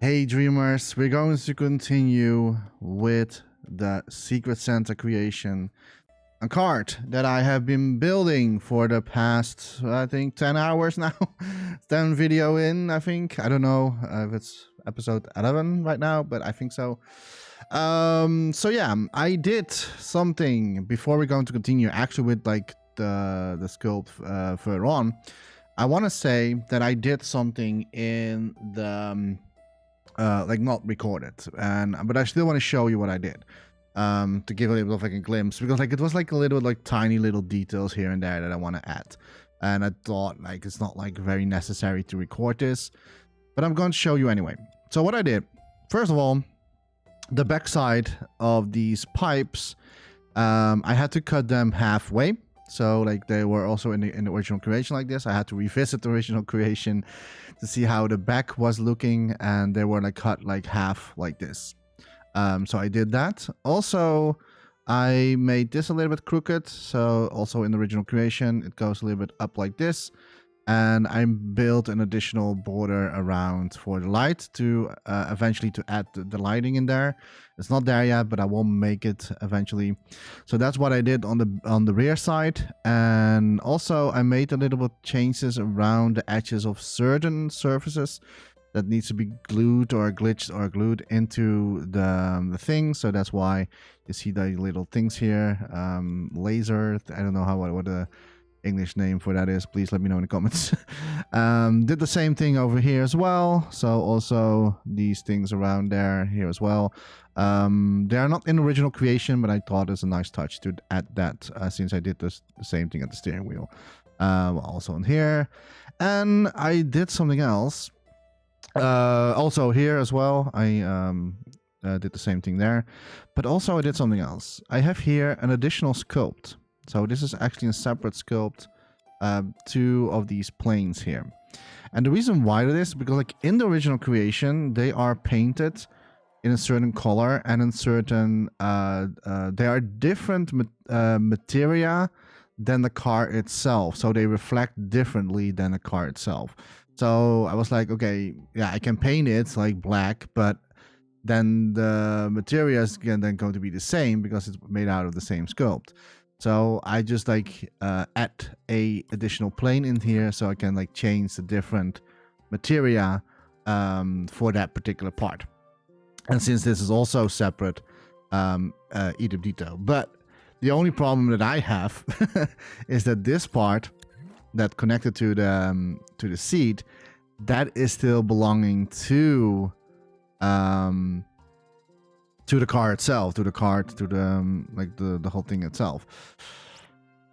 Hey dreamers, we're going to continue with the Secret Santa creation. A card that I have been building for the past, I think, 10 hours now. 10 video in, I think. I don't know if it's episode 11 right now, but I think so. So yeah, I did something before we're going to continue actually with like the sculpt further on. I want to say that I did something in the like not recorded, but I still want to show you what I did. To give a little bit of like a glimpse, because like it was like a little like tiny little details here and there that I want to add, and I thought like it's not like very necessary to record this, but I'm going to show you anyway. So what I did, first of all, the backside of these pipes, I had to cut them halfway. So like they were also in the original creation like this. I had to revisit the original creation to see how the back was looking, and they were like cut like half like this. So I did that. Also, I made this a little bit crooked. So also in the original creation, it goes a little bit up like this. And I built an additional border around for the light to eventually to add the lighting in there. It's not there yet, but I will make it eventually. So that's what I did on the rear side. And also I made a little bit changes around the edges of certain surfaces that needs to be glued or glitched or glued into the thing. So that's why you see the little things here. Laser, I don't know what the English name for that is. Please let me know in the comments. Did the same thing over here as well. So also these things around there here as well. They are not in original creation, but I thought it's a nice touch to add that since I did the same thing at the steering wheel. Also on here. And I did something else. Also here as well, I did the same thing there, but also I did something else. I have here an additional sculpt. So this is actually a separate sculpt, two of these planes here. And the reason why that is because like in the original creation, they are painted in a certain color and in certain, they are different materia than the car itself. So they reflect differently than the car itself. So I was like, okay, yeah, I can paint it like black, but then the material is then going to be the same because it's made out of the same sculpt. So I just like add a additional plane in here so I can like change the different materia for that particular part. And since this is also separate, idem dito. But the only problem that I have is that this part that connected to the seat, that is still belonging to the car itself, to the like the whole thing itself.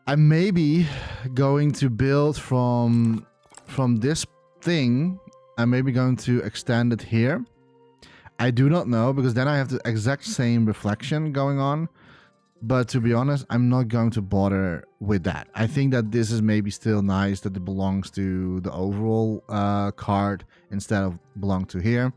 I may be going to build from this thing. I may be going to extend it here. I do not know, because then I have the exact same reflection going on. But to be honest, I'm not going to bother with that. I think that this is maybe still nice that it belongs to the overall card instead of belong to here.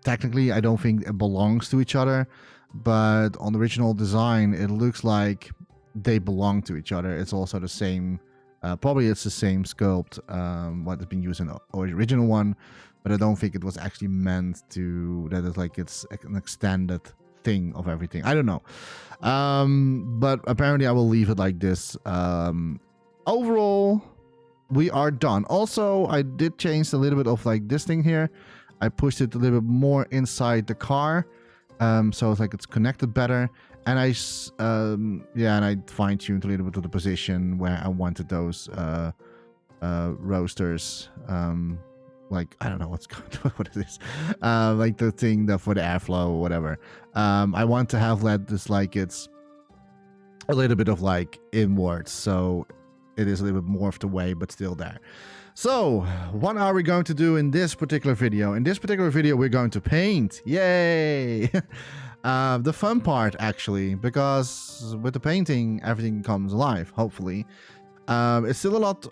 Technically, I don't think it belongs to each other, but on the original design, it looks like they belong to each other. It's also the same, probably it's the same sculpt, what has been used in the original one, but I don't think it was actually meant to, that is like it's an extended thing of everything. I don't know. But apparently I will leave it like this. Overall, we are done. Also, I did change a little bit of like this thing here. I pushed it a little bit more inside the car. So it's like it's connected better. And I fine-tuned a little bit of the position where I wanted those roasters. Like, I don't know what it is. Like the thing that for the airflow or whatever. I want to have this like it's a little bit of like inwards, so it is a little bit morphed away, but still there. So what are we going to do in this particular video? In this particular video, we're going to paint. Yay! The fun part, actually, because with the painting, everything comes alive, hopefully. It's still a lot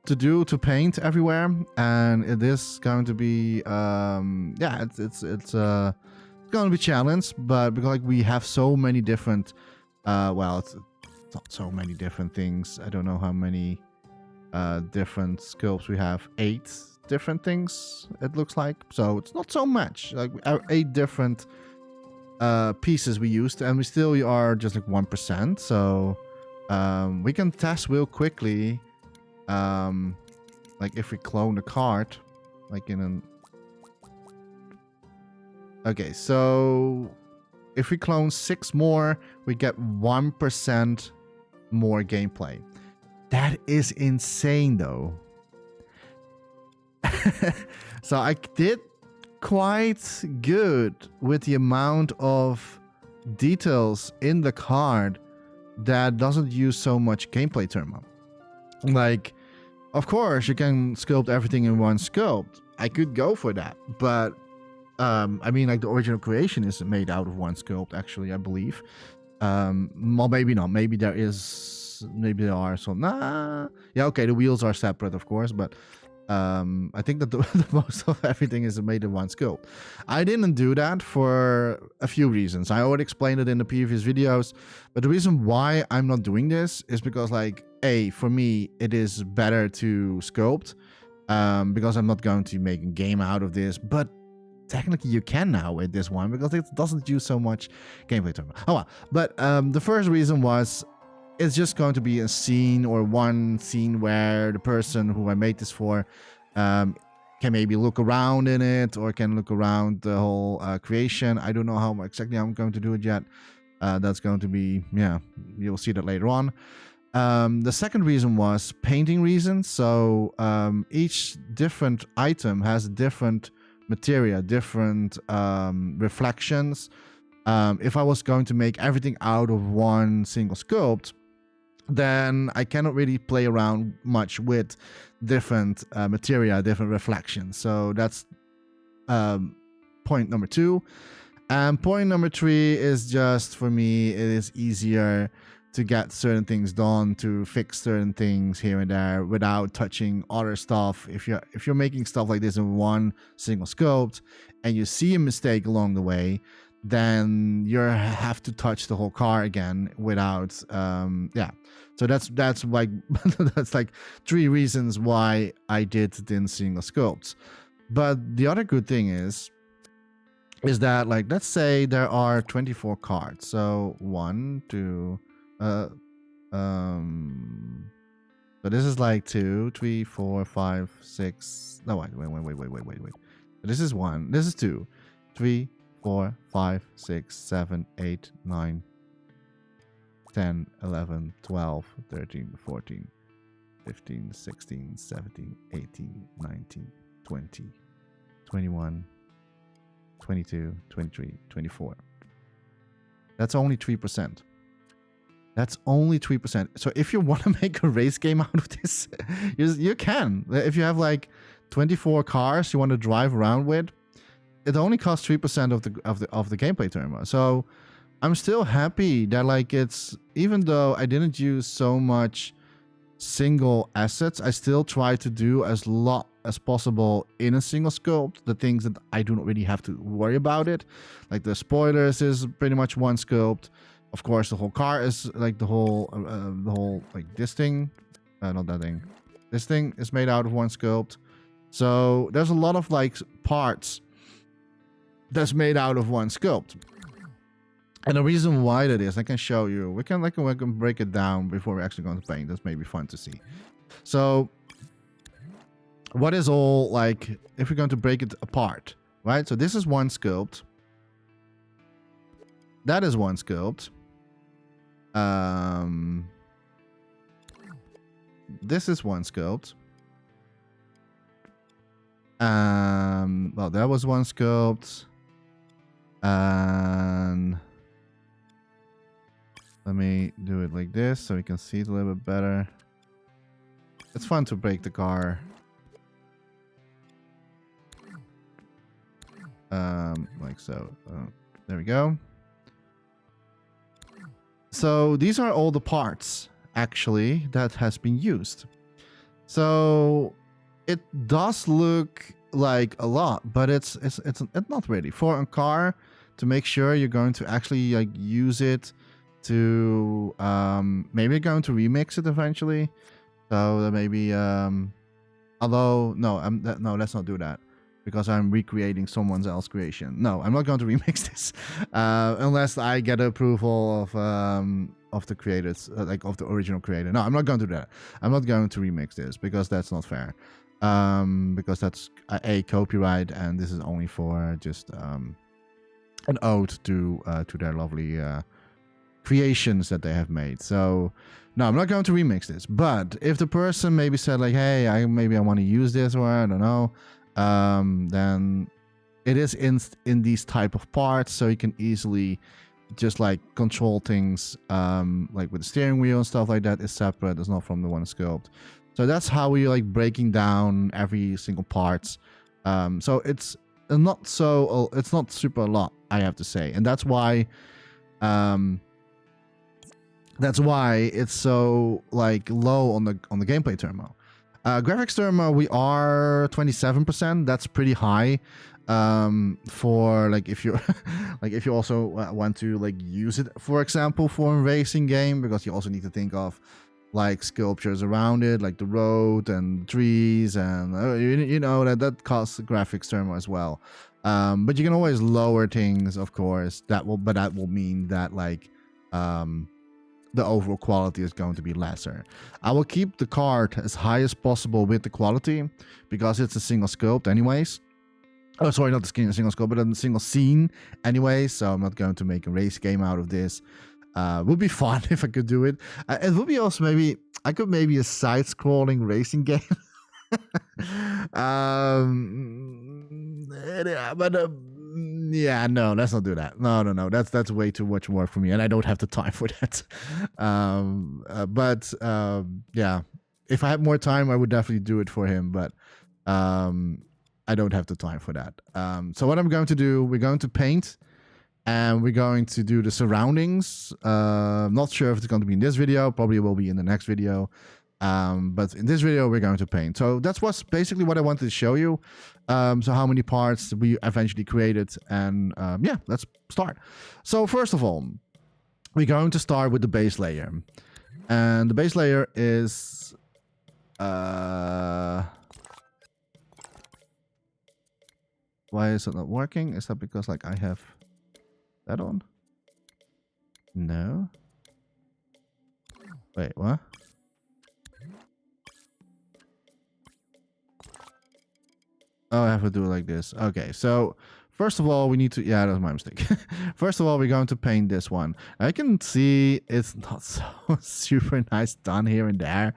to do to paint everywhere, and it is going to be yeah, it's going to be challenged, but because like we have so many different well, it's not so many different things. I don't know how many different sculpts we have. 8 different things, it looks like. So it's not so much. Like 8 different pieces we used, and we still are just like 1%. So we can test real quickly. Like if we clone the card, like in an... Okay, so if we clone 6 more, we get 1% more gameplay. That is insane, though. So I did quite good with the amount of details in the card that doesn't use so much gameplay thermal. Like, of course, you can sculpt everything in one sculpt. I could go for that, but I mean, like the original creation is made out of one sculpt, actually, I believe. Well, maybe not. Maybe there are some. Nah. Yeah, okay, the wheels are separate, of course, but I think that the most of everything is made in one sculpt. I didn't do that for a few reasons. I already explained it in the previous videos, but the reason why I'm not doing this is because, like, for me, it is better to sculpt, because I'm not going to make a game out of this, but technically you can now with this one because it doesn't use so much gameplay time. Oh well, but the first reason was it's just going to be a scene, or one scene where the person who I made this for can maybe look around in it, or can look around the whole creation. I don't know how exactly I'm going to do it yet. That's going to be, yeah, you'll see that later on. The second reason was painting reasons. So each different item has different material, different reflections. If I was going to make everything out of one single sculpt, then I cannot really play around much with different material, different reflections. So that's point number 2. And point number 3 is just, for me, it is easier to get certain things done, to fix certain things here and there without touching other stuff. If you're making stuff like this in one single sculpt and you see a mistake along the way, then you have to touch the whole car again without yeah. So that's like that's like 3 reasons why I did it in single sculpts. But the other good thing is that, like, let's say there are 24 cards. So 1, 2, so this is like 2, 3, 4, 5, 6. No, wait. This is 1. This is 2, 3, 4, 5, 6, 7, 8, 9, 10, 11, 12, 13, 14, 15, 16, 17, 18, 19, 20, 21, 22, 23, 24. That's only 3%. That's only 3%. So if you want to make a race game out of this, you can. If you have like 24 cars you want to drive around with, it only costs 3% of the gameplay thermal. So I'm still happy that, like, it's, even though I didn't use so much single assets, I still try to do as lot as possible in a single sculpt. The things that I do not really have to worry about it, like the spoilers is pretty much one sculpt. Of course, the whole car is like the whole like this thing, not that thing. This thing is made out of one sculpt. So there's a lot of like parts that's made out of one sculpt. And the reason why that is, I can show you. We can break it down before we're actually going to paint. That's maybe fun to see. So what is all, like, if we're going to break it apart, right? So this is one sculpt. That is one sculpt. This is one sculpt. Well, that was one sculpt. And let me do it like this so we can see it a little bit better. It's fun to break the car. Like so. There we go. So these are all the parts actually that has been used. So it does look like a lot, but it's not really. For a car, to make sure you're going to actually like use it to maybe going to remix it eventually. So that maybe Although, no, no, let's not do that. Because I'm recreating someone else's creation. No, I'm not going to remix this. Unless I get approval of the creators, like of the original creator. No, I'm not going to do that. I'm not going to remix this because that's not fair. Because that's a copyright, and this is only for just an ode to their lovely creations that they have made. So no, I'm not going to remix this. But if the person maybe said like, hey, maybe I want to use this, or I don't know, then it is in these type of parts, so you can easily just like control things like with the steering wheel and stuff like that is separate. It's not from the one sculpt. So that's how we like breaking down every single parts. So it's not super a lot, I have to say, and that's why it's so like low on the gameplay turbo. Graphics turbo, we are 27%. That's pretty high for like if you like if you also want to like use it, for example, for a racing game, because you also need to think of like sculptures around it, like the road and trees, and you know that costs graphics turbo as well. But you can always lower things, of course. That will mean that like the overall quality is going to be lesser. I will keep the card as high as possible with the quality because it's a single sculpt anyways. Oh, sorry, not the single sculpt, but a single scene anyway. So I'm not going to make a race game out of this. Would be fun if I could do it. It would be also maybe a side-scrolling racing game. Yeah, no, let's not do that. No, that's way too much work for me, and I don't have the time for that. Yeah, if I had more time, I would definitely do it for him, but I don't have the time for that. So what I'm going to do, we're going to paint, and we're going to do the surroundings. Not sure if it's going to be in this video, probably will be in the next video. But in this video, we're going to paint. So that's basically what I wanted to show you. So how many parts we eventually created. And yeah, let's start. So first of all, we're going to start with the base layer. And the base layer is... why is it not working? Is that because like I have that on? No. Wait, what? Oh, I have to do it like this. Okay, so first of all, we need to... Yeah, that was my mistake. First of all, we're going to paint this one. I can see it's not so super nice done here and there.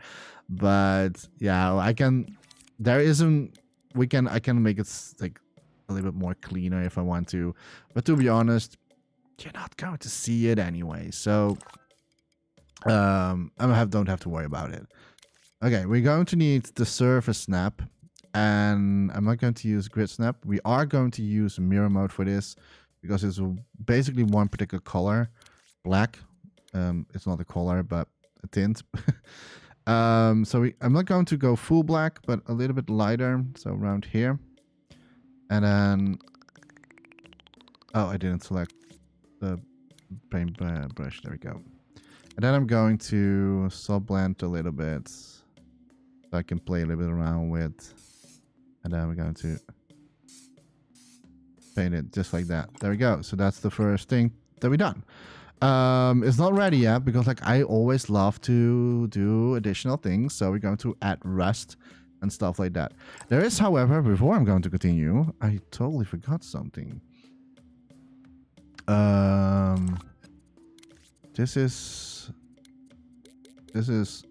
But yeah, I can... There isn't... I can make it like a little bit more cleaner if I want to. But to be honest, you're not going to see it anyway. So don't have to worry about it. Okay, we're going to need the surface snap. And I'm not going to use grid snap. We are going to use mirror mode for this because it's basically one particular color, black. It's not a color, but a tint. I'm not going to go full black, but a little bit lighter. So around here. And then, oh, I didn't select the paint brush. There we go. And then I'm going to sub-blend a little bit so I can play a little bit around with. And then we're going to paint it just like that. There we go. So that's the first thing that we done. It's not ready yet because like I always love to do additional things. So we're going to add rust and stuff like that. There is, however, before I'm going to continue, I totally forgot something. This is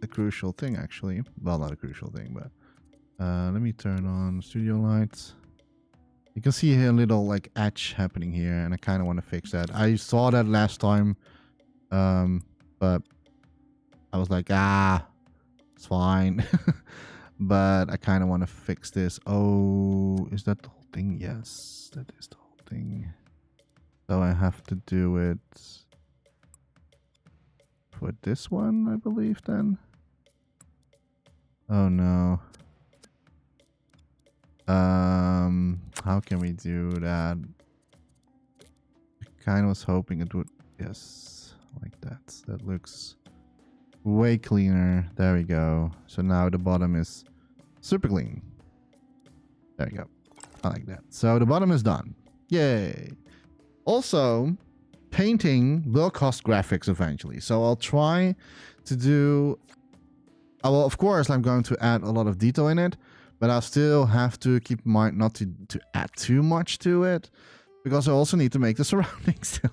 a crucial thing actually. Well, not a crucial thing, but let me turn on studio lights. You can see here a little like edge happening here, and I kind of want to fix that. I saw that last time, but I was like, it's fine. But I kind of want to fix this. Oh, is that the whole thing? Yes, that is the whole thing. So I have to do it for this one, I believe, then. Oh no. How can we do that? I kind of was hoping it would... Yes, like that. That looks way cleaner. There we go. So now the bottom is Super clean. There you go. I like that. So the bottom is done. Yay. Also, painting will cost graphics eventually. So I'll try to do... well, of course, I'm going to add a lot of detail in it, but I'll still have to keep in mind not to add too much to it, because I also need to make the surroundings still.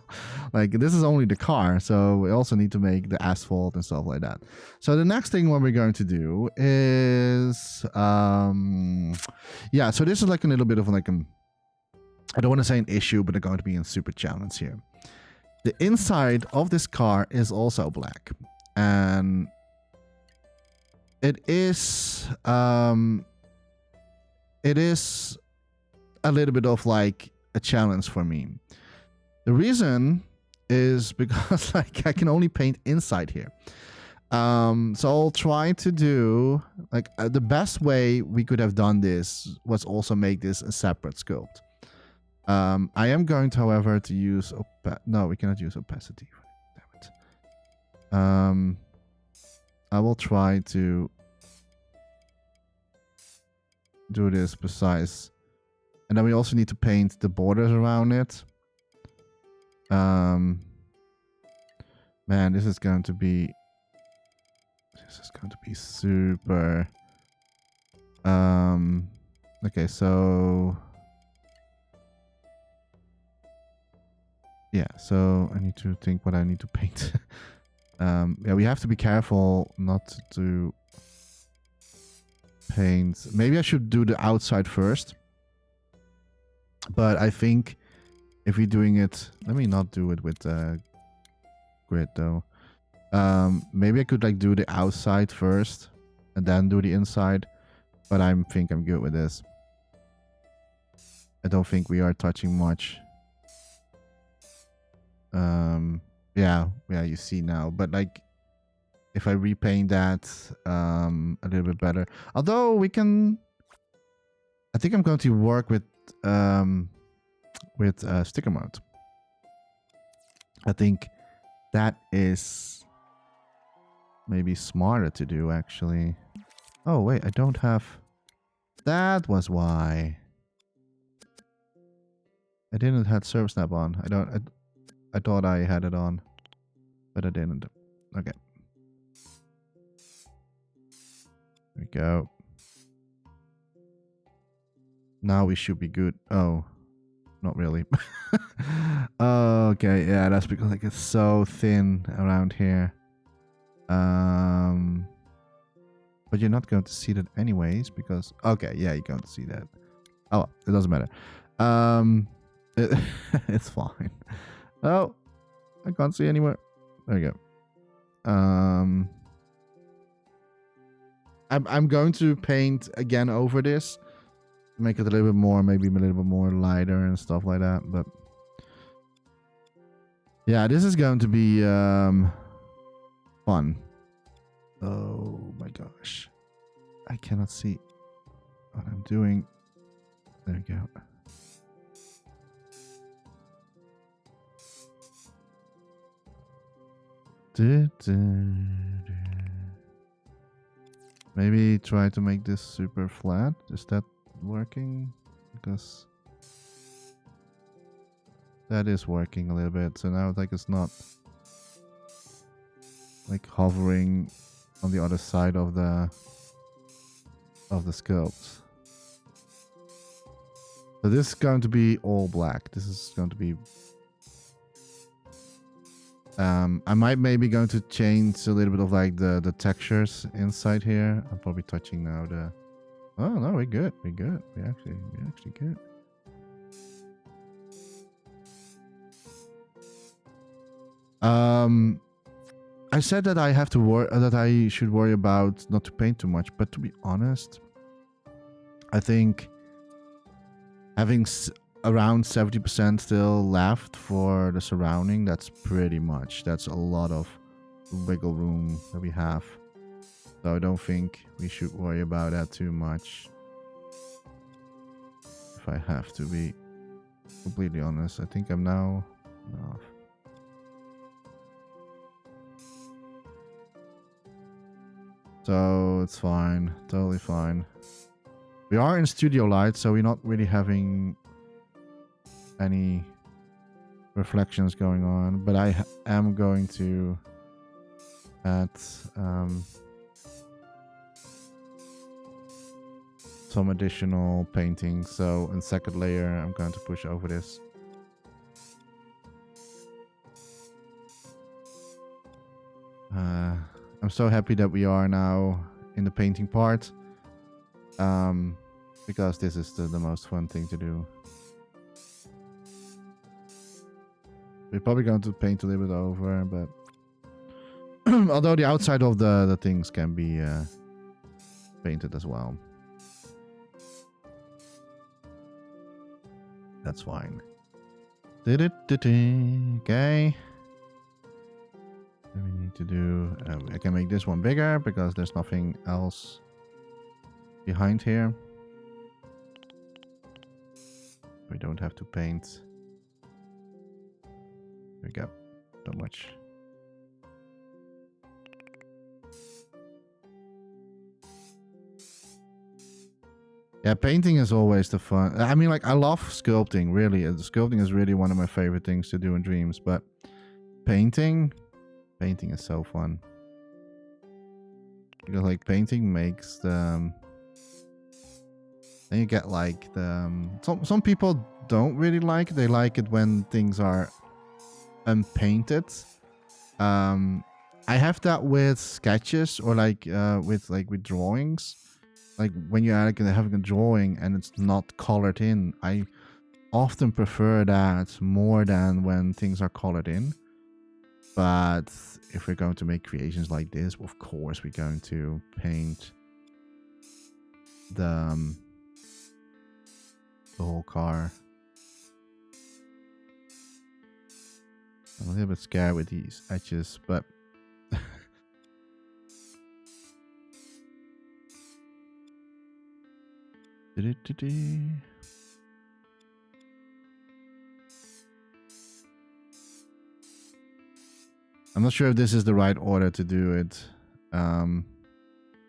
Like, this is only the car, so we also need to make the asphalt and stuff like that. So the next thing what we're going to do is... yeah, so this is like a little bit of like a... I don't want to say an issue, but they're going to be a super challenge here. The inside of this car is also black. And... It is a little bit of like a challenge for me. The reason is because like I can only paint inside here. So I'll try to do like the best way we could have done this was also make this a separate sculpt. I am going to, however, to use no, we cannot use opacity. Damn it. I will try to do this precise. And then we also need to paint the borders around it. Man, this is going to be super. Okay, so yeah, so I need to think what I need to paint. Yeah, we have to be careful not to paint. Maybe I should do the outside first. But I think if we're doing it... Let me not do it with grid though. Maybe I could like do the outside first and then do the inside. But I think I'm good with this. I don't think we are touching much. Yeah, you see now. But like, if I repaint that a little bit better. Although we can... I think I'm going to work with sticker mode. I think that is maybe smarter to do, actually. Oh, wait, I don't have... That was why. I didn't have Serve Snap on. I thought I had it on, but I didn't. Okay. There we go. Now we should be good. Oh, not really. Okay, yeah, that's because like it's so thin around here. But you're not going to see that anyways because okay, yeah, you're going to see that. Oh, it doesn't matter. It's fine. Oh, I can't see anywhere. There we go. I'm going to paint again over this. Make it a little bit more, maybe a little bit more lighter and stuff like that. But yeah, this is going to be fun. Oh my gosh. I cannot see what I'm doing. There we go. Maybe try to make this super flat. Is that working? Because that is working a little bit. So now like it's not like hovering on the other side of the sculpt. So this is going to be all black. This is going to be I might maybe going to change a little bit of like the textures inside here. I'm probably touching now the... Oh no, we're good. We're good. We're actually good. I said that I have to worry that I should worry about not to paint too much, but to be honest, I think having around 70% still left for the surrounding, that's pretty much. That's a lot of wiggle room that we have. So I don't think we should worry about that too much. If I have to be completely honest, I think I'm now off. So it's fine, totally fine. We are in studio light, so we're not really having any reflections going on, but I am going to add some additional painting. So in second layer, I'm going to push over this. I'm so happy that we are now in the painting part, because this is the most fun thing to do. We're probably going to paint a little bit over, but although the outside of the things can be painted as well. That's fine. Okay. Then we need to do... I can make this one bigger because there's nothing else behind here. We don't have to paint. There we go. Not much. Yeah, painting is always the fun. I mean, like, I love sculpting, really. Sculpting is really one of my favorite things to do in Dreams, but painting is so fun. Because, like, painting makes the... Then you get, like, the... Some people don't really like it. They like it when things are unpainted. I have that with sketches or, like, with drawings. Like when you're having a drawing and it's not colored in, I often prefer that more than when things are colored in. But if we're going to make creations like this, of course we're going to paint the whole car. I'm a little bit scared with these edges, but I'm not sure if this is the right order to do it.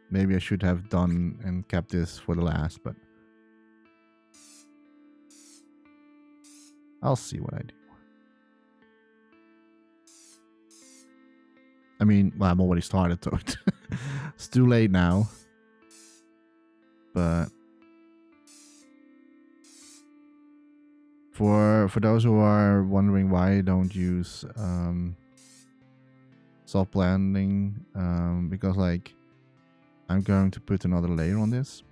Maybe I should have done and kept this for the last, but I'll see what I do. I mean, well, I'm already started, so it's too late now. But for those who are wondering why I don't use soft blending, because like I'm going to put another layer on this.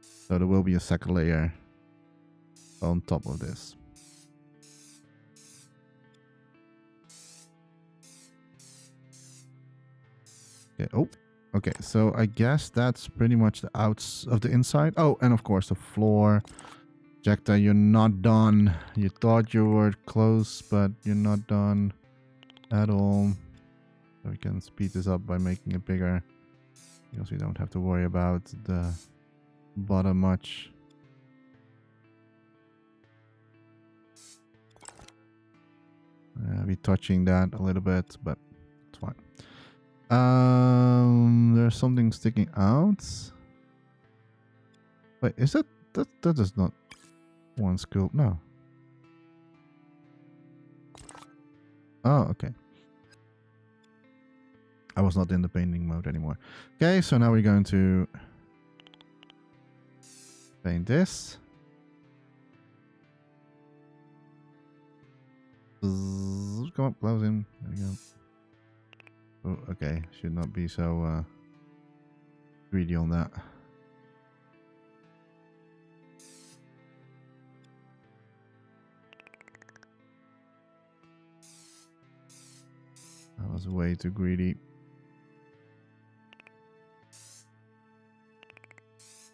So there will be a second layer on top of this. Okay. Oh, okay. So I guess that's pretty much the outs of the inside. Oh, and of course the floor. Jechta, you're not done. You thought you were close, but you're not done at all. So we can speed this up by making it bigger, because we don't have to worry about the bottom much. I'll be touching that a little bit, but it's fine. There's something sticking out. Wait, is that is not one scoop? No. Oh, okay. I was not in the painting mode anymore. Okay, so now we're going to paint this. Come up, close in. There we go. Oh, okay, should not be so greedy on that. That was way too greedy.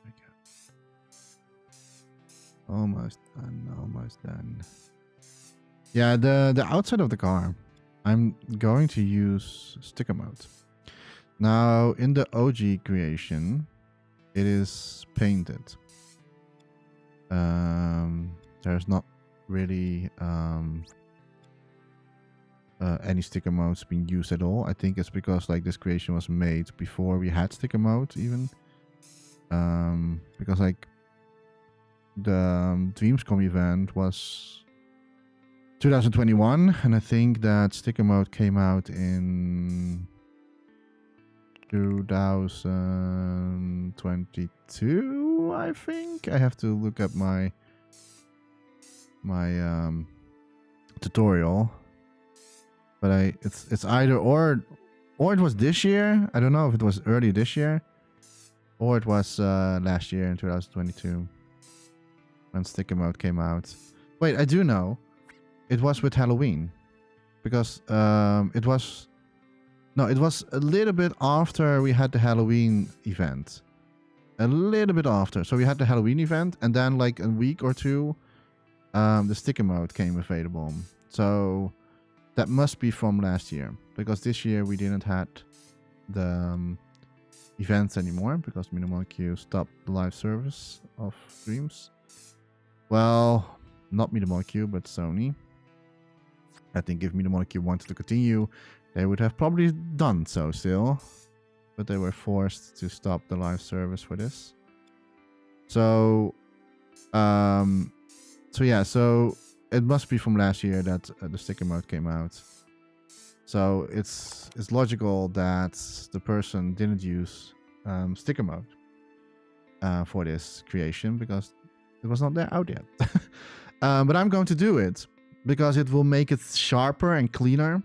There we go. Almost done, almost done. Yeah, the outside of the car, I'm going to use sticker mode. Now, in the OG creation, it is painted. There's not really any sticker modes being used at all. I think it's because like this creation was made before we had sticker mode even. Because like the Dreamscom event was 2021, and I think that sticker mode came out in 2022. I think I have to look up my tutorial, but it's either or it was this year. I don't know if it was early this year or it was last year in 2022 when sticker mode came out. Wait, I do know it was with Halloween, because it was a little bit after we had the Halloween event. A little bit after. So we had the Halloween event, and then like a week or two, the sticker mode came available. So that must be from last year, because this year we didn't had the events anymore, because Minimal Q stopped the live service of streams. Well, not Minimal Q, but Sony. I think if Minimal Q wanted to continue, they would have probably done so still, but they were forced to stop the live service for this. So, so it must be from last year that the sticker mode came out. So it's logical that the person didn't use sticker mode for this creation, because it was not there out yet. But I'm going to do it because it will make it sharper and cleaner.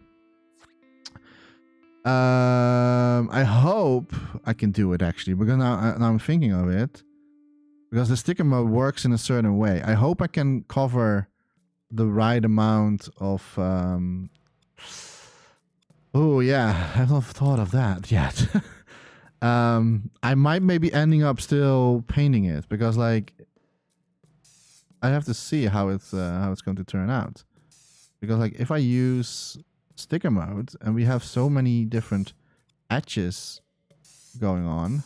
I hope I can do it actually, because now I'm thinking of it, because the sticker mode works in a certain way. I hope I can cover the right amount of oh yeah, I have not thought of that yet. I might maybe ending up still painting it, because like I have to see how it's going to turn out, because like if I use sticker mode and we have so many different edges going on,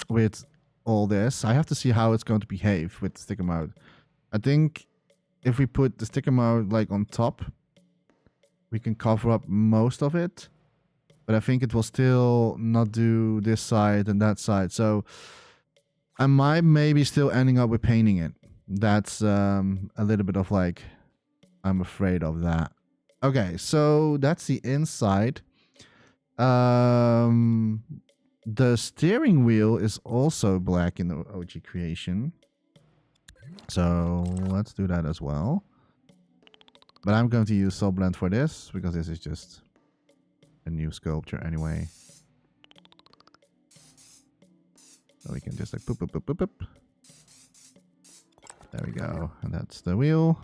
with all this, I have to see how it's going to behave with sticker mode. I think if we put the sticker mode like on top, we can cover up most of it, but I think it will still not do this side and that side. So I might maybe still ending up with painting it. That's a little bit of like, I'm afraid of that. Okay, so that's the inside. The steering wheel is also black in the OG creation, so let's do that as well. But I'm going to use Soul Blend for this, because this is just a new sculpture anyway. So we can just like boop, boop, boop, boop, boop. There we go. And that's the wheel.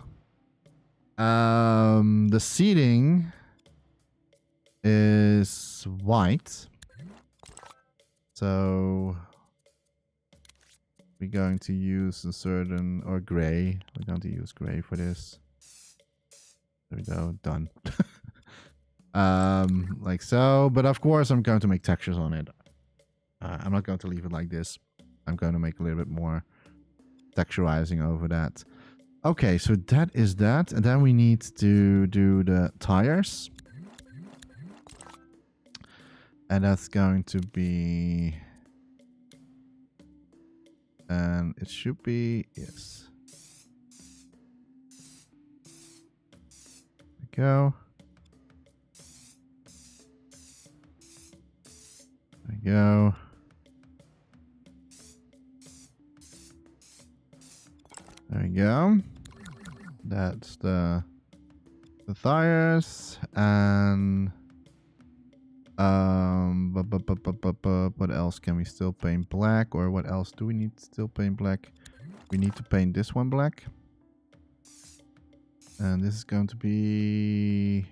The seating is white. So we're going to use a certain, or gray. We're going to use gray for this. There we go. Done. Like so. But of course I'm going to make textures on it. I'm not going to leave it like this. I'm going to make a little bit more texturizing over that. Okay, so that is that. And then we need to do the tires. And that's going to be... And it should be... Yes. There we go. There we go. There we go. That's the tires. And what else can we still paint black, or what else do we need to still paint black? We need to paint this one black. And this is going to be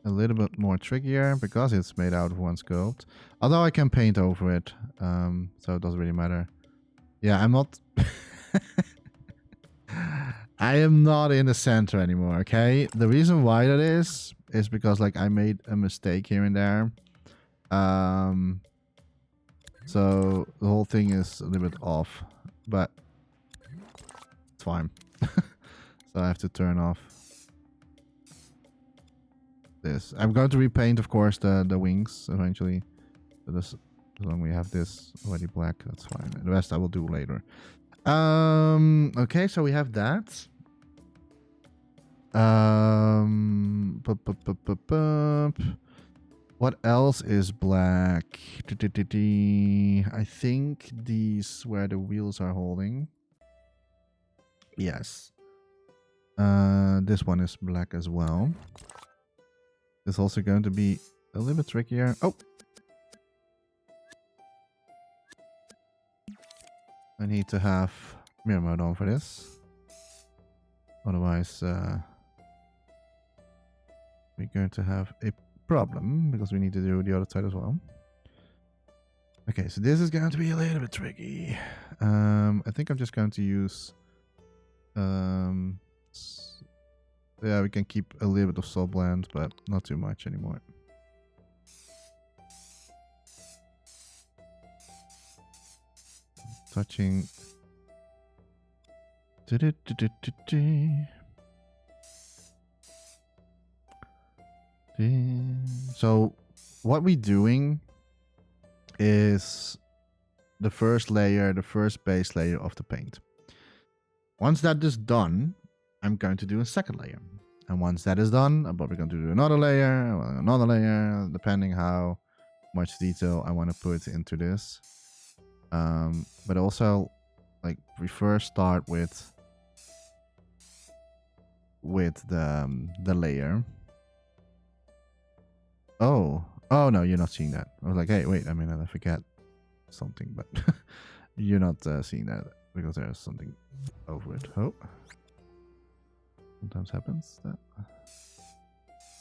a little bit more trickier because it's made out of one sculpt. Although I can paint over it, so it doesn't really matter. Yeah, I'm not... I am not in the center anymore, okay? The reason why that is because like I made a mistake here and there. So the whole thing is a little bit off, but it's fine. So I have to turn off this. I'm going to repaint, of course, the wings eventually. So this, as long as we have this already black, that's fine. The rest I will do later. Okay, so we have that. What else is black? I think these where the wheels are holding. Yes. This one is black as well. It's also going to be a little bit trickier. Oh! I need to have mirror mode on for this. Otherwise, we're going to have a problem because we need to do the other side as well. Okay, so this is going to be a little bit tricky. I think I'm just going to use... yeah, we can keep a little bit of soul blend, but not too much anymore. Touching. So what we're doing is the first layer, the first base layer of the paint. Once that is done, I'm going to do a second layer. And once that is done, I'm probably going to do another layer, depending how much detail I want to put into this. But also, like, we first start with the layer. Oh no, you're not seeing that. I was like, hey, wait, I mean, I forget something, but you're not seeing that because there's something over it. Oh, sometimes happens that.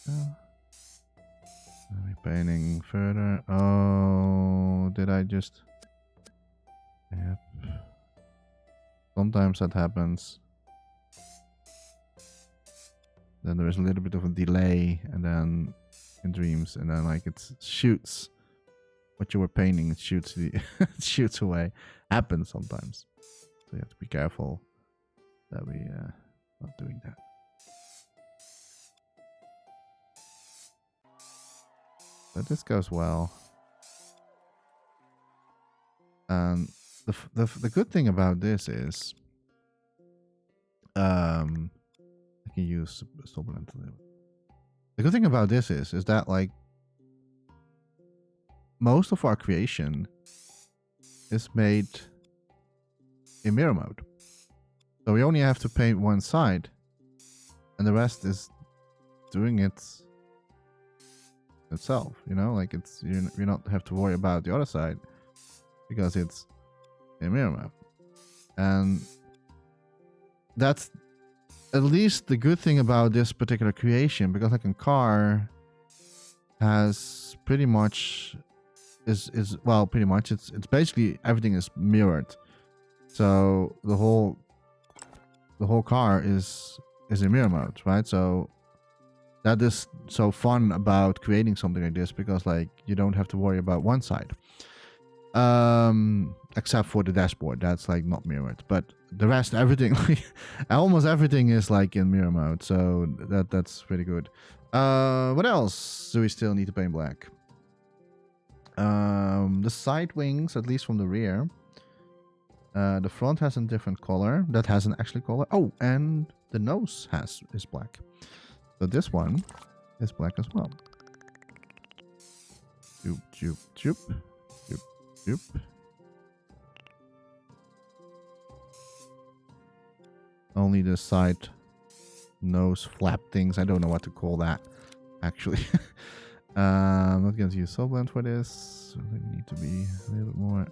Are we painting further? Oh, did I just? Yep. Sometimes that happens. Then there is a little bit of a delay, and then in dreams, and then like it shoots what you were painting. It shoots it shoots away. Happens sometimes, so you have to be careful that we not doing that. But this goes well, and the good thing about this is, I can use Soberland a little. The good thing about this is that like most of our creation is made in mirror mode, so we only have to paint one side, and the rest is doing it itself. You know, like it's you not have to worry about the other side because it's in mirror mode, and that's at least the good thing about this particular creation, because like a car has pretty much well, pretty much it's basically everything is mirrored, so the whole car is in mirror mode, right? So that is so fun about creating something like this, because like you don't have to worry about one side, except for the dashboard, that's like not mirrored, but the rest, everything, almost everything is like in mirror mode, so that's pretty good. What else do we still need to paint black? The side wings, at least from the rear. The front has a different color. That has an actual color. Oh, and the nose is black. So this one is black as well. Joop, joop, joop, joop, joop. Only the side nose flap things. I don't know what to call that, actually. I'm not going to use soul blend for this. I think we need to be a little bit more.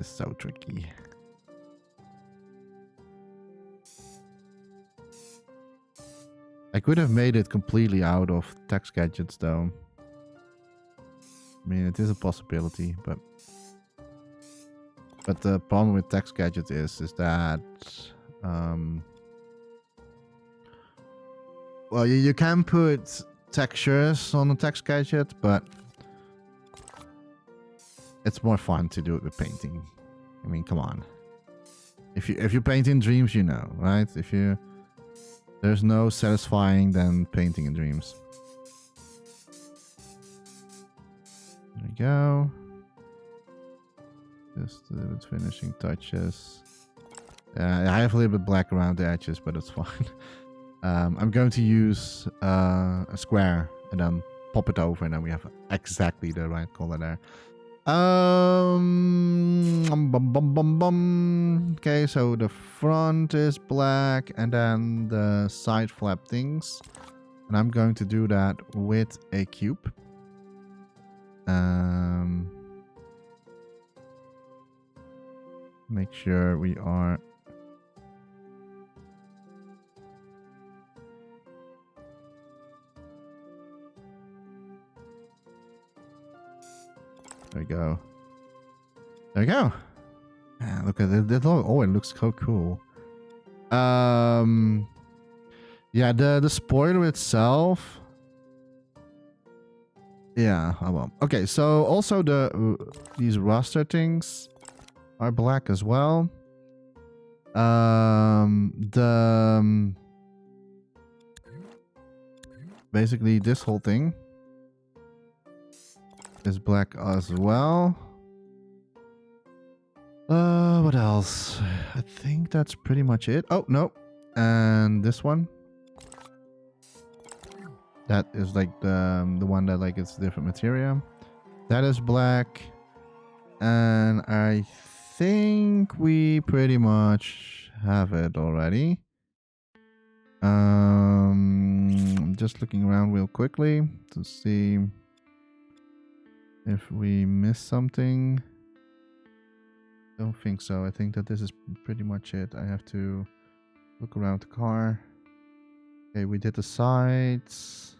It's so tricky. I could have made it completely out of text gadgets though. I mean, it is a possibility, but the problem with text gadgets is that well, you can put textures on the text gadget, but it's more fun to do it with painting. I mean, come on. If you paint in dreams, you know, right? There's no satisfying than painting in dreams. There we go. Just a little bit finishing touches. I have a little bit black around the edges, but it's fine. I'm going to use a square and then pop it over, and then we have exactly the right color there. Okay, so the front is black, and then the side flap things, and I'm going to do that with a cube. Make sure we are there we go. There we go. Man, look at it. Oh, it looks so cool. Yeah, the spoiler itself. Yeah, well. Okay, so also these raster things are black as well. Basically this whole thing is black as well. What else? I think that's pretty much it. Oh, no. And this one. That is like the one that like it's different material. That is black. And I think we pretty much have it already. I'm just looking around real quickly to see if we missed something. Don't think so. I think that this is pretty much it. I have to look around the car. Okay, we did the sides.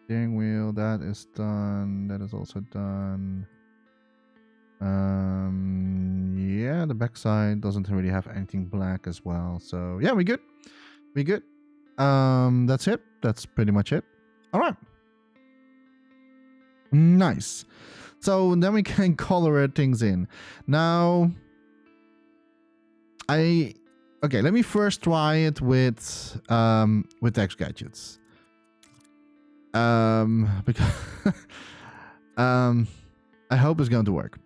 Steering wheel, that is done. That is also done. Yeah, the backside doesn't really have anything black as well. So yeah, we good. We good. That's it. That's pretty much it. All right. Nice. So then we can color things in. Now, okay, let me first try it with text gadgets. Because I hope it's going to work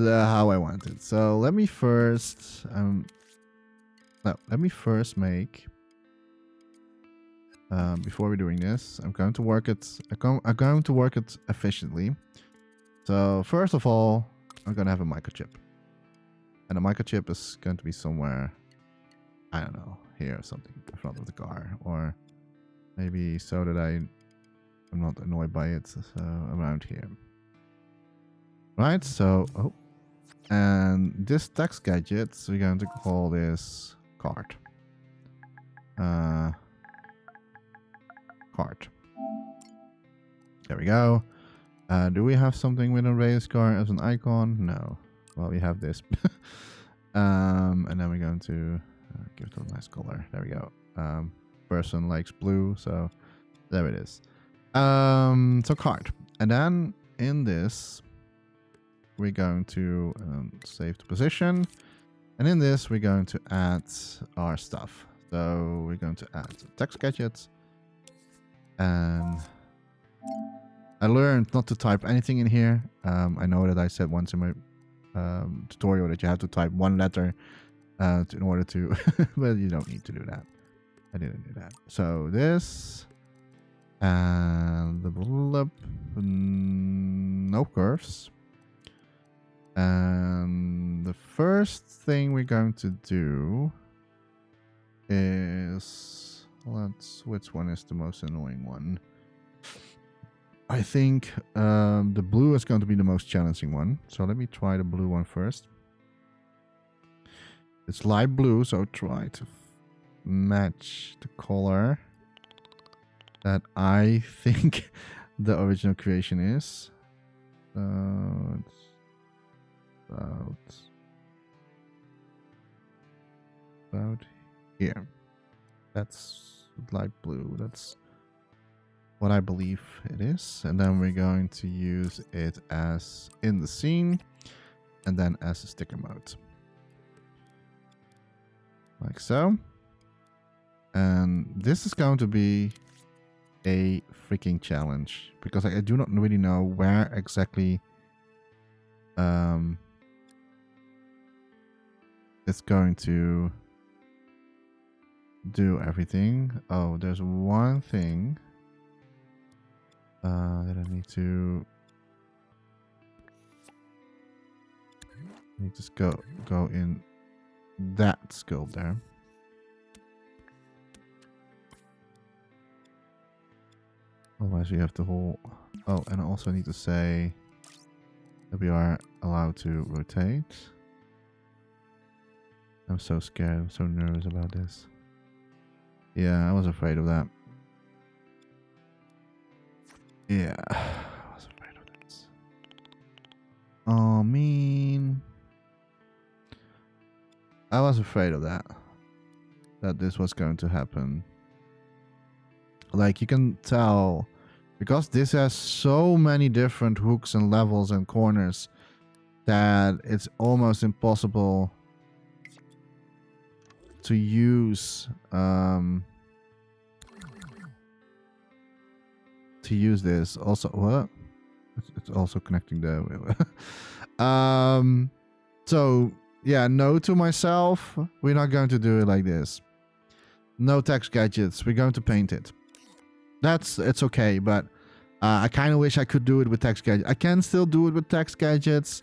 how I want it. So let me first make before we're doing this, I'm going to work it efficiently. So first of all, I'm going to have a microchip. And the microchip is going to be somewhere, I don't know, here or something in front of the car, or maybe so that I'm not annoyed by it, so around here. Right, so, and this text gadget, we're going to call this card. Card. There we go. Do we have something with a race car as an icon? No. Well, we have this. And then we're going to give it a nice color. There we go. Person likes blue, so there it is. So card. And then in this, we're going to save the position. And in this, we're going to add our stuff. So we're going to add text gadgets. And I learned not to type anything in here. I know that I said once in my tutorial that you have to type one letter in order to, but you don't need to do that. I didn't do that. So this and the blip, no curves. And the first thing we're going to do is, which one is the most annoying one? I think the blue is going to be the most challenging one. So let me try the blue one first. It's light blue, so try to match the color that I think the original creation is. It's about here. That's light blue. That's what I believe it is. And then we're going to use it as in the scene and then as a sticker mode. Like so. And this is going to be a freaking challenge because I do not really know where exactly it's going to do everything. Oh, there's one thing that I need to just go in that scope there. Otherwise we have the whole... Oh, and I also need to say that we are allowed to rotate. I'm so scared. I'm so nervous about this. Yeah, I was afraid of that. Yeah, I was afraid of this. Oh, mean. I was afraid of that. That this was going to happen. Like, you can tell, because this has so many different hooks and levels and corners, that it's almost impossible to use this. Also, what? It's also connecting the so yeah, no to myself. We're not going to do it like this. No text gadgets. We're going to paint it. It's okay, but I kind of wish I could do it with text gadgets. I can still do it with text gadgets,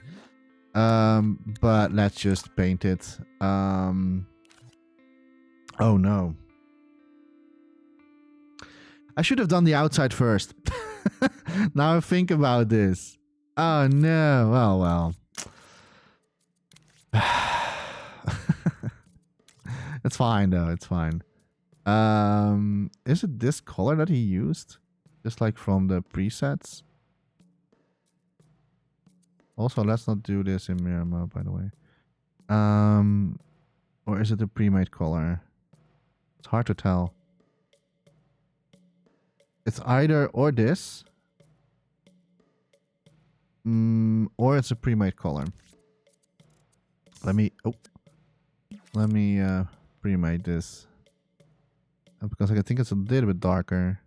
but let's just paint it. Oh no. I should have done the outside first. Now I think about this. Oh no. Oh well. It's fine though, it's fine. Is it this color that he used? Just like from the presets? Also, let's not do this in mirror mode, by the way. Or is it a pre-made color? It's hard to tell. It's either or this. Or it's a pre-made color. Let me pre-made this. Because I think it's a little bit darker.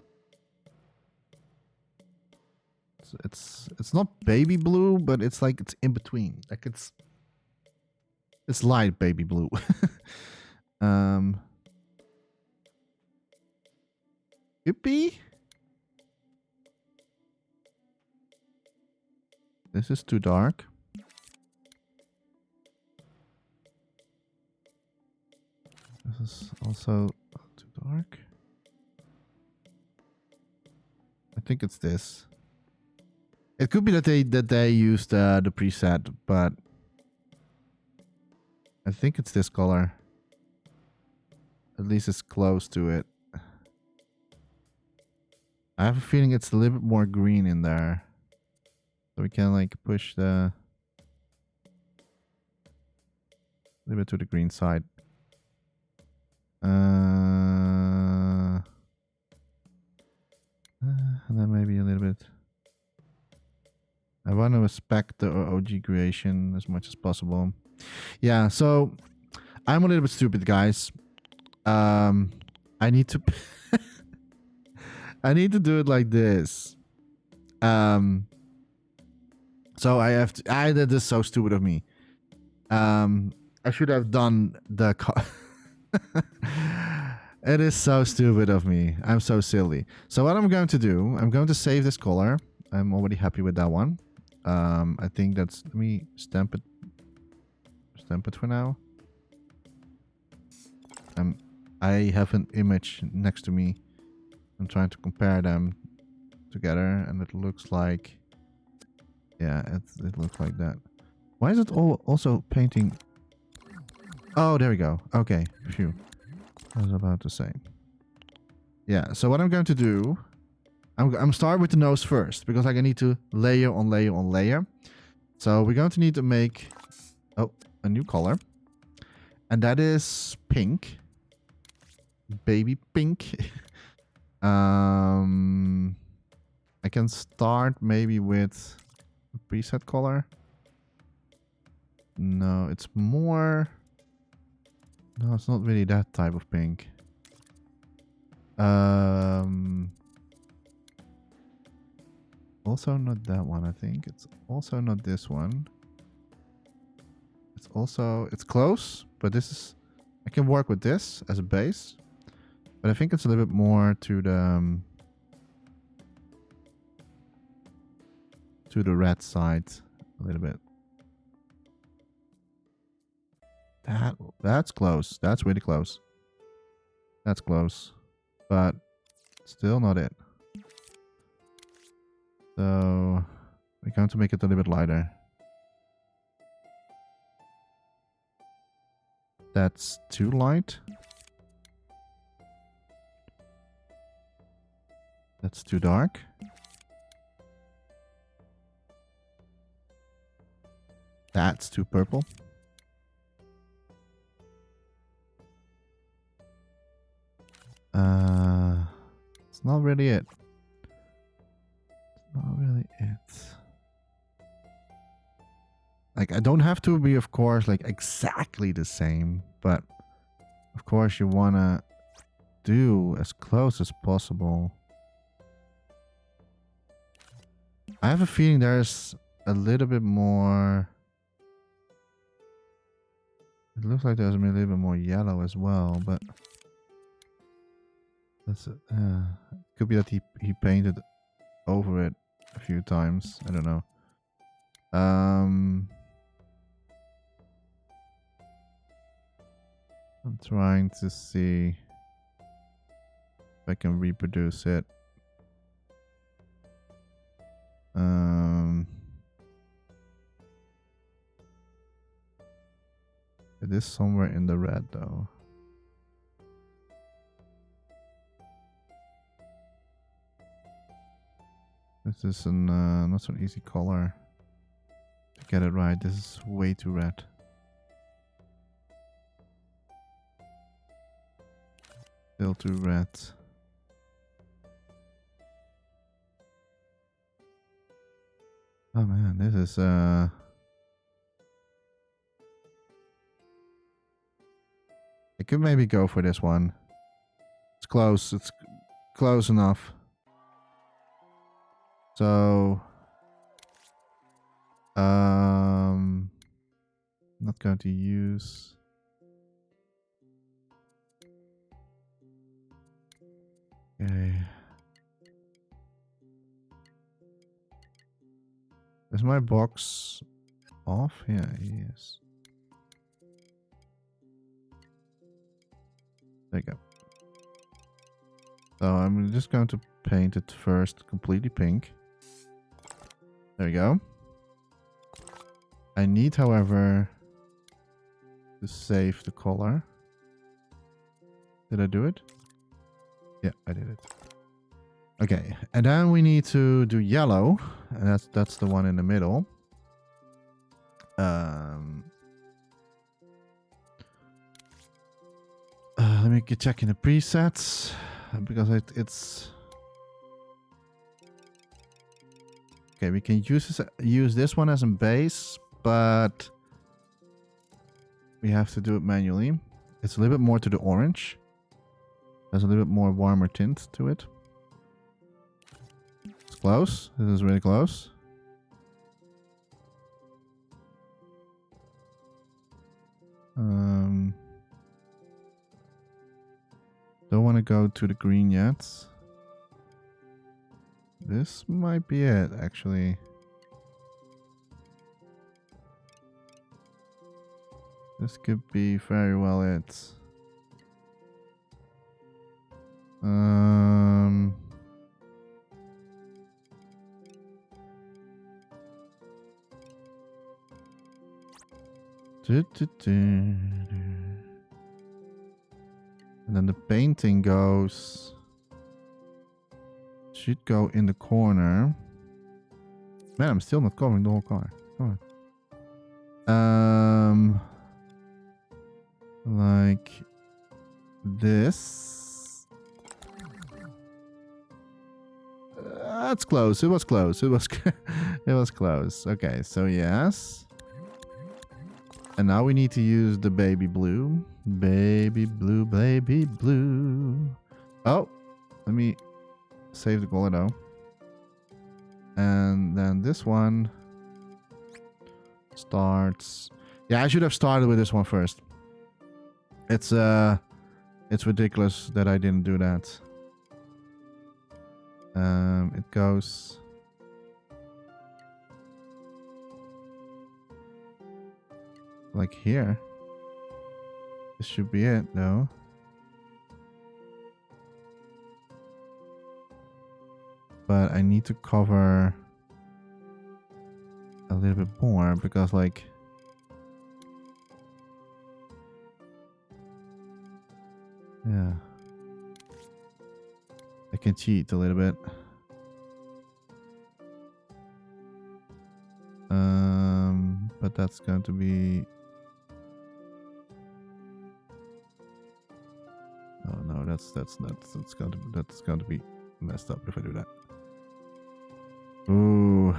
It's not baby blue, but it's like it's in between. Like it's light baby blue. Yippee. This is too dark. This is also too dark. I think it's this. It could be that they used the preset, but I think it's this color. At least it's close to it. I have a feeling it's a little bit more green in there. So we can like push the a little bit to the green side. And then maybe a little bit. I want to respect the OG creation as much as possible. Yeah, so I'm a little bit stupid, guys. I need to I need to do it like this. So I have to. That is so stupid of me. I should have done the. It is so stupid of me. I'm so silly. So what I'm going to do, I'm going to save this color. I'm already happy with that one. I think that's. Let me stamp it. Stamp it for now. I have an image next to me. I'm trying to compare them together, and it looks like. Yeah, it looks like that. Why is it also painting? Oh, there we go. Okay, phew. I was about to say. Yeah, so what I'm going to do, I'm starting with the nose first because I need to layer on layer on layer. So we're going to need to make a new color, and that is pink, baby pink. I can start maybe with a preset color. No, it's more... No, it's not really that type of pink. Also not that one, I think. It's also not this one. It's also... It's close, but this is... I can work with this as a base. But I think it's a little bit more to the... to the red side. A little bit. That's close. That's really close. That's close. But still not it. So we're going to make it a little bit lighter. That's too light. That's too dark. That's too purple. It's not really it. It's not really it. Like, I don't have to be, of course, like exactly the same, but of course you wanna do as close as possible. I have a feeling there's a little bit more. It looks like there's a little bit more yellow as well, but that's it. Could be that he painted over it a few times. I don't know. I'm trying to see if I can reproduce it. It is somewhere in the red though. This is an not so easy color to get it right. This is way too red. Still too red. Oh man, this is I could maybe go for this one. It's close. It's close enough. So not going to use. Okay. Is my box off? Yeah, yes. There you go. So I'm just going to paint it first completely pink. There you go. I need, however, to save the color. Did I do it? Yeah, I did it. Okay, and then we need to do yellow, and that's the one in the middle. Let me check in the presets because it's okay. We can use this one as a base, but we have to do it manually. It's a little bit more to the orange. There's a little bit more warmer tint to it. It's close. This is really close. Don't want to go to the green yet. This might be it, actually. This could be very well it. And then the painting should go in the corner. Man, I'm still not covering the whole car. Come on. Like this. That's close. It was close. It was it was close. Okay, so yes. And now we need to use the baby blue. Baby blue, baby blue. Oh, let me save the color though. And then this one starts. Yeah, I should have started with this one first. It's ridiculous that I didn't do that. It goes like here. This should be it though. But I need to cover a little bit more because like yeah, I can cheat a little bit. But that's going to be. Oh no, that's going to be messed up if I do that. Ooh.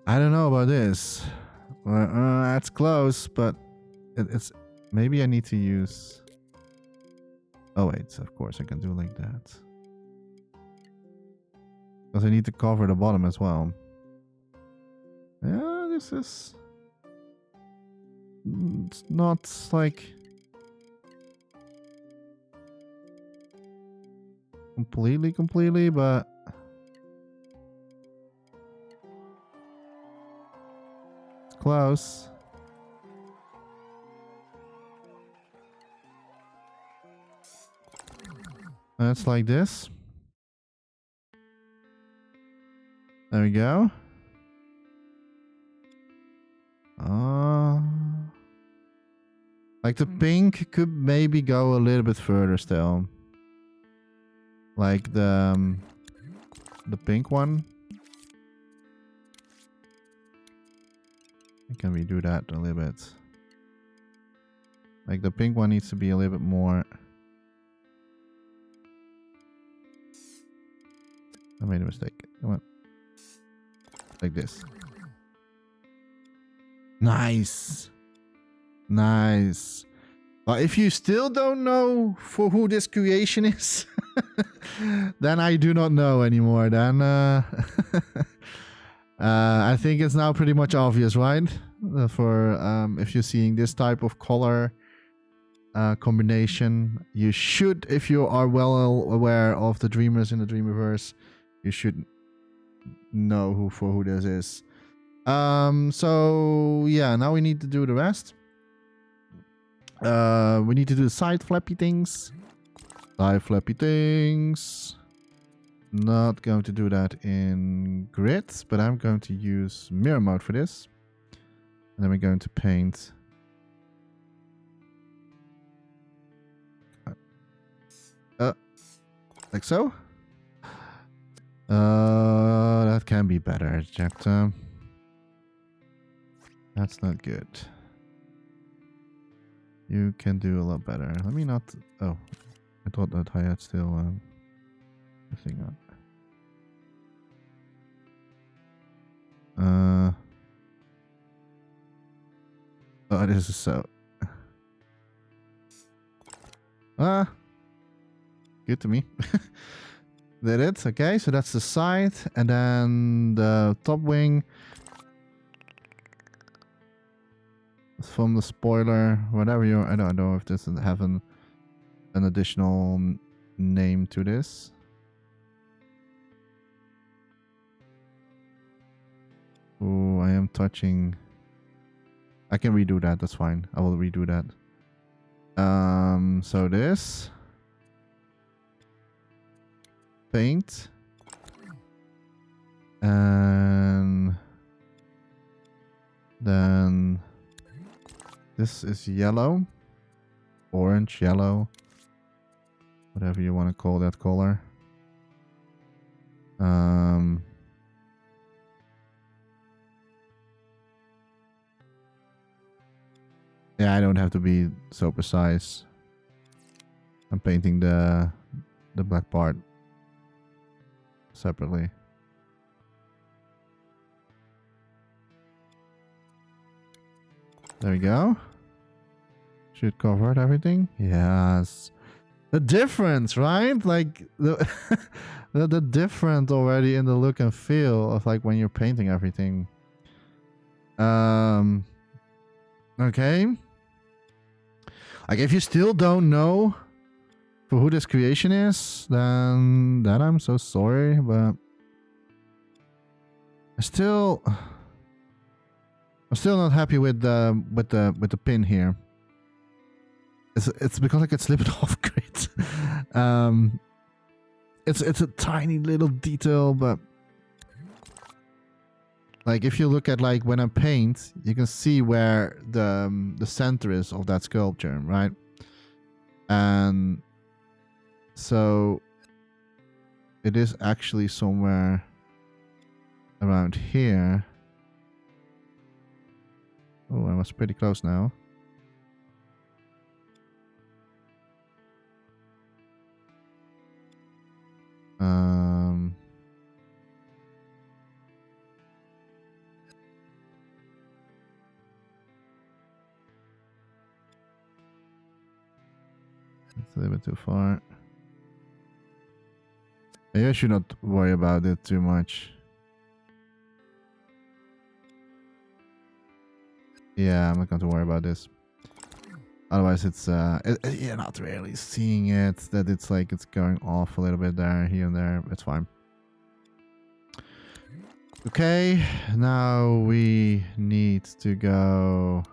I don't know about this. That's close, but it's maybe I need to use. Oh wait, of course I can do like that. Because I need to cover the bottom as well. Yeah, this is. It's not like. Completely, but. It's close. And it's like this. There we go. Like the pink could maybe go a little bit further still. Like the pink one. Can we do that a little bit? Like the pink one needs to be a little bit more. I made a mistake. Come on. Like this. Nice. Nice. Well, if you still don't know for who this creation is, then I do not know anymore. Then I think it's now pretty much obvious, right? For if you're seeing this type of color combination, you should, if you are well aware of the Dreamers in the Dreamiverse, you should know who this is. So yeah, now we need to do the rest. We need to do the side flappy things. Side flappy things. Not going to do that in grid, but I'm going to use mirror mode for this. And then we're going to paint. Like so. That can be better, Jechta. That's not good. You can do a lot better. Let me not. Oh, I thought that I had still the thing on. Oh, this is so. Good to me. Did it? Okay, so that's the side, and then the top wing. From the spoiler, whatever you. I don't know if this has an additional name to this. Oh, I am touching. I can redo that. That's fine. I will redo that. So this paint and then this is yellow, orange, yellow, whatever you want to call that color. Yeah, I don't have to be so precise. I'm painting the black part separately. There we go. Should cover everything. Yes. The difference, right? Like the the different already in the look and feel of like when you're painting everything. Okay. Like if you still don't know for who this creation is, then I'm so sorry, but I'm still not happy with the pin here. It's because I could slip it off grid. It's a tiny little detail, but like if you look at like when I paint, you can see where the center is of that sculpture, right? And so it is actually somewhere around here. Oh, I was pretty close now. It's a little bit too far. Maybe I should not worry about it too much. Yeah, I'm not going to worry about this. Otherwise, it's you're not really seeing it. That it's like it's going off a little bit there, here and there. It's fine. Okay, now we need to go.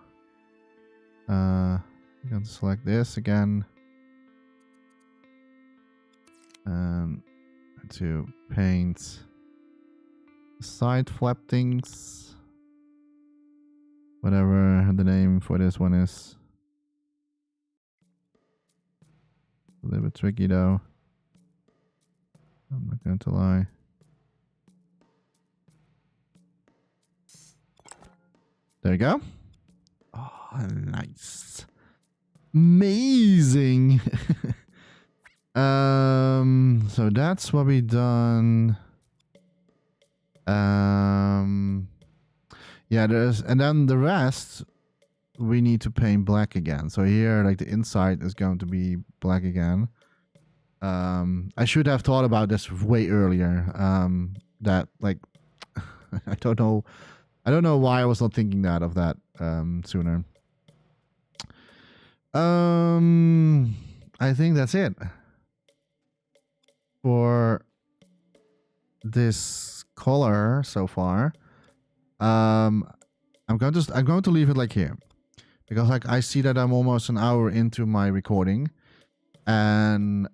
I'm going to select this again, and to paint the side flap things. Whatever the name for this one is. A little bit tricky though. I'm not going to lie. There you go. Oh, nice. Amazing. So that's what we done. Yeah, and then the rest we need to paint black again. So here, like the inside is going to be black again. I should have thought about this way earlier. That like, I don't know why I was not thinking of that sooner. I think that's it for this color so far. I'm going to leave it like here, because like I see that I'm almost an hour into my recording, and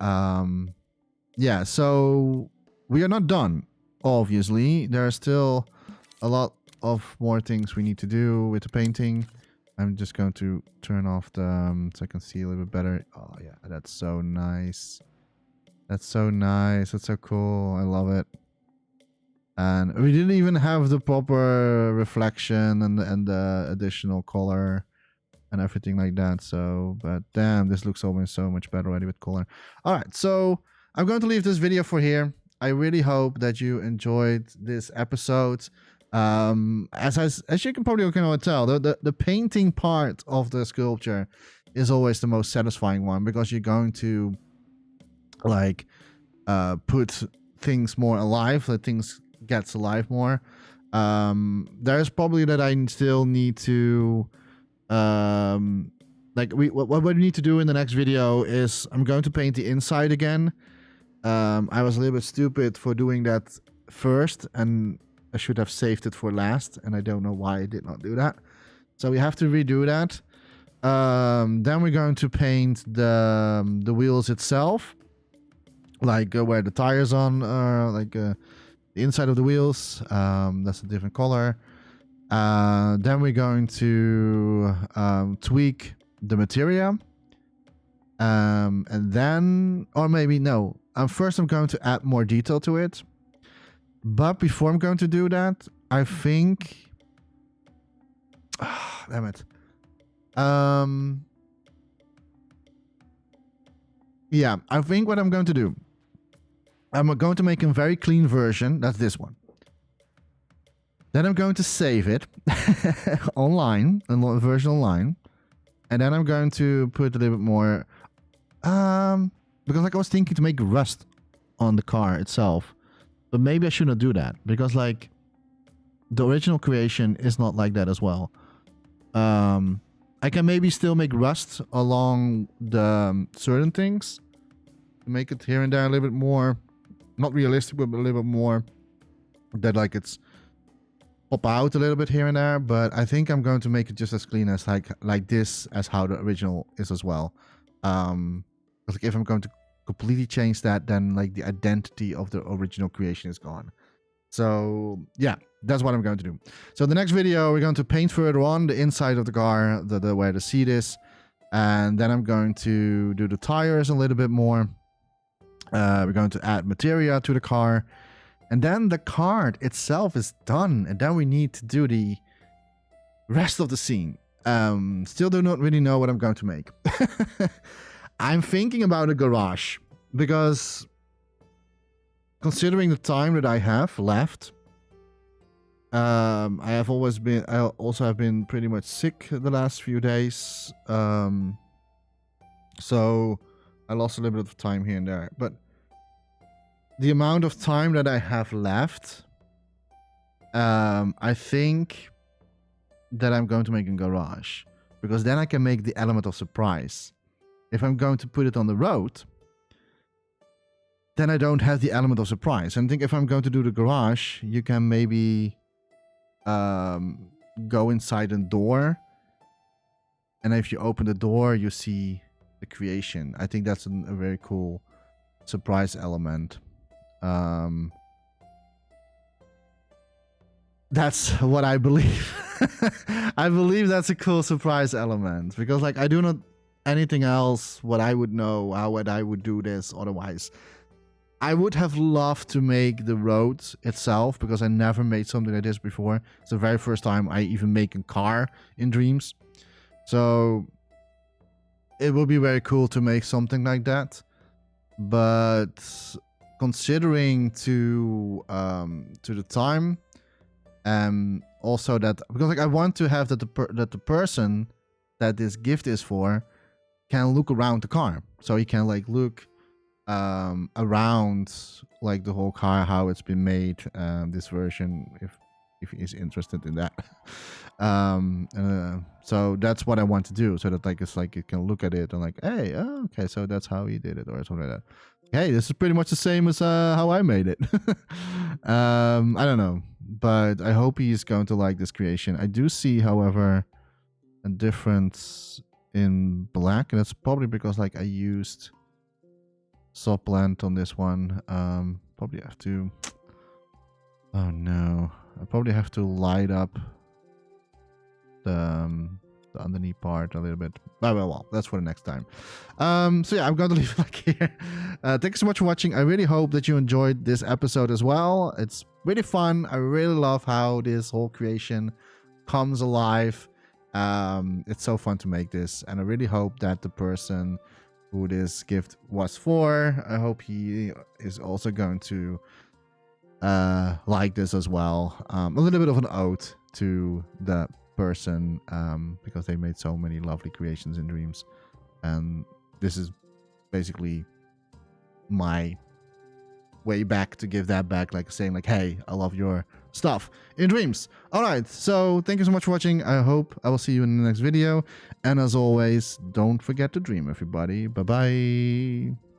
yeah, so we are not done. Obviously, there are still a lot of more things we need to do with the painting. I'm just going to turn off the so I can see a little bit better. Oh yeah, that's so nice. That's so nice. That's so cool. I love it. And we didn't even have the proper reflection and the additional color and everything like that. So, but damn, this looks almost so much better already with color. All right, so I'm going to leave this video for here. I really hope that you enjoyed this episode. As you can probably tell, the painting part of the sculpture is always the most satisfying one, because you're going to like put things more alive, let things gets alive more. There's probably that I still need to like what we need to do in the next video is I'm going to paint the inside again. I was a little bit stupid for doing that first, and I should have saved it for last, and I don't know why I did not do that. So we have to redo that. Then we're going to paint the wheels itself, like where the tires on, like the inside of the wheels. That's a different color. Then we're going to tweak the materia. And then, or maybe no. First, I'm going to add more detail to it. But before I'm going to do that, I think... damn it. yeah, I think what I'm going to do, I'm going to make a very clean version. That's this one. Then I'm going to save it online, a version online. And then I'm going to put a little bit more, because like I was thinking to make rust on the car itself. But maybe I shouldn't do that, because like the original creation is not like that as well. I can maybe still make rust along the certain things. Make it here and there a little bit more, not realistic, but a little bit more that like it's pop out a little bit here and there. But I think I'm going to make it just as clean as like this as how the original is as well. Like if I'm going to completely change that, then like the identity of the original creation is gone. So yeah, that's what I'm going to do. So the next video, we're going to paint further on the inside of the car, the where the seat is. And then I'm going to do the tires a little bit more. We're going to add materia to the car. And then the card itself is done. And then we need to do the rest of the scene. Still do not really know what I'm going to make. I'm thinking about a garage. Because considering the time that I have left, I also have been pretty much sick the last few days. So I lost a little bit of time here and there. But the amount of time that I have left, I think that I'm going to make a garage. Because then I can make the element of surprise. If I'm going to put it on the road, then I don't have the element of surprise. And I think if I'm going to do the garage, you can maybe go inside a door. And if you open the door, you see the creation. I think that's a very cool surprise element. That's what I believe. I believe that's a cool surprise element. Because like I do not anything else what I would know, how I would do this otherwise. I would have loved to make the road itself because I never made something like this before. It's the very first time I even make a car in Dreams. So it would be very cool to make something like that. But considering to the time, also that because like I want to have that the person that this gift is for can look around the car, so he can like look around like the whole car, how it's been made, this version, if he's interested in that. So that's what I want to do, so that like it's like you can look at it and like, hey, oh, okay, so that's how he did it or something like that. Hey, this is pretty much the same as how I made it. I don't know, but I hope he's going to like this creation. I do see, however, a difference in black, and that's probably because like I used soft blend on this one. Probably have to, oh no, I probably have to light up the underneath part a little bit. Well, that's for the next time. So yeah, I'm going to leave it like here. Thank you so much for watching. I really hope that you enjoyed this episode as well. It's really fun. I really love how this whole creation comes alive. It's so fun to make this, and I really hope that the person who this gift was for, I hope he is also going to like this as well. A little bit of an ode to the person, because they made so many lovely creations in Dreams, and this is basically my way back to give that back, like saying like, hey, I love your stuff in Dreams. All right, so thank you so much for watching. I hope I will see you in the next video, and as always, don't forget to dream, everybody. Bye bye.